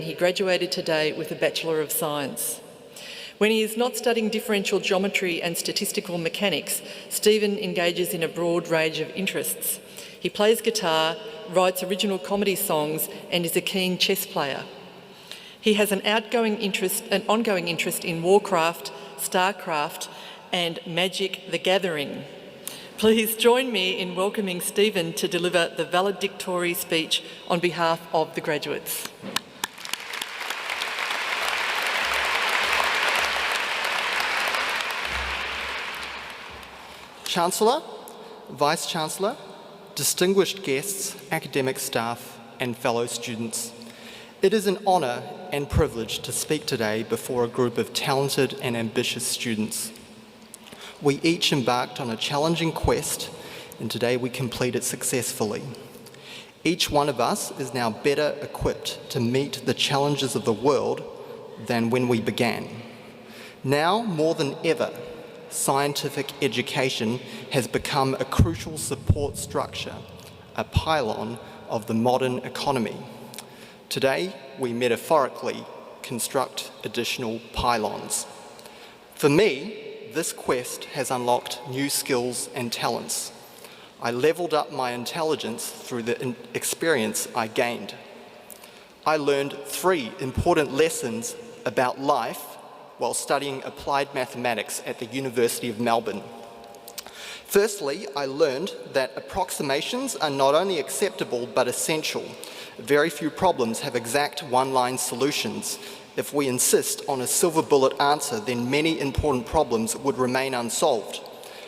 He graduated today with a Bachelor of Science. When he is not studying differential geometry and statistical mechanics, Stephen engages in a broad range of interests. He plays guitar, writes original comedy songs, and is a keen chess player. He has an ongoing interest in Warcraft, Starcraft, and Magic the Gathering. Please join me in welcoming Stephen to deliver the Valedictory speech on behalf of the graduates. Chancellor, Vice-Chancellor, distinguished guests, academic staff and fellow students, it is an honour and privilege to speak today before a group of talented and ambitious students. We each embarked on a challenging quest and today we complete it successfully. Each one of us is now better equipped to meet the challenges of the world than when we began. Now, more than ever, scientific education has become a crucial support structure, a pylon of the modern economy. Today, we metaphorically construct additional pylons. For me, this quest has unlocked new skills and talents. I leveled up my intelligence through the experience I gained. I learned 3 important lessons about life while studying applied mathematics at the University of Melbourne. Firstly, I learned that approximations are not only acceptable but essential. Very few problems have exact one-line solutions. If we insist on a silver bullet answer, then many important problems would remain unsolved.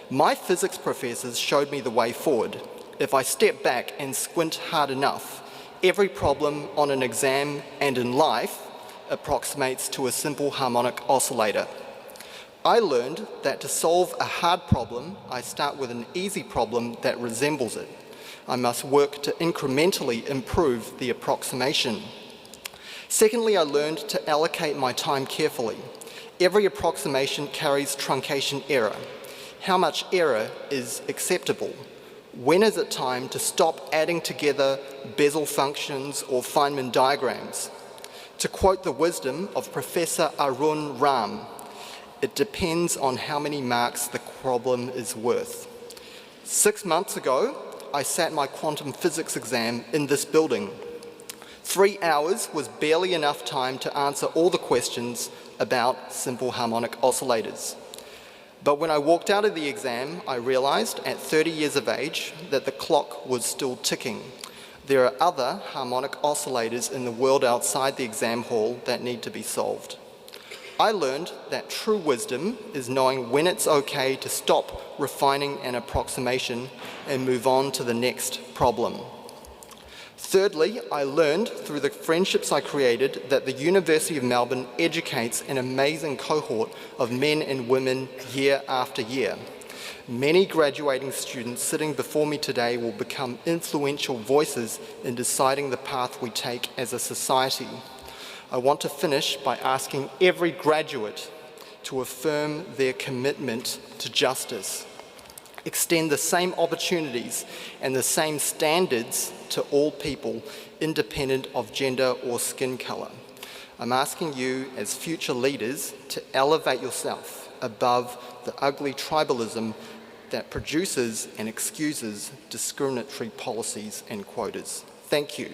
My physics professors showed me the way forward. If I step back and squint hard enough, every problem on an exam and in life approximates to a simple harmonic oscillator. I learned that to solve a hard problem, I start with an easy problem that resembles it. I must work to incrementally improve the approximation. Secondly, I learned to allocate my time carefully. Every approximation carries truncation error. How much error is acceptable? When is it time to stop adding together Bessel functions or Feynman diagrams? To quote the wisdom of Professor Arun Ram, it depends on how many marks the problem is worth. 6 months ago, I sat my quantum physics exam in this building. 3 hours was barely enough time to answer all the questions about simple harmonic oscillators. But when I walked out of the exam, I realized at 30 years of age that the clock was still ticking. There are other harmonic oscillators in the world outside the exam hall that need to be solved. I learned that true wisdom is knowing when it's okay to stop refining an approximation and move on to the next problem. Thirdly, I learned through the friendships I created that the University of Melbourne educates an amazing cohort of men and women year after year. Many graduating students sitting before me today will become influential voices in deciding the path we take as a society. I want to finish by asking every graduate to affirm their commitment to justice, extend the same opportunities and the same standards to all people, independent of gender or skin colour. I'm asking you as future leaders to elevate yourself above the ugly tribalism that produces and excuses discriminatory policies and quotas. Thank you.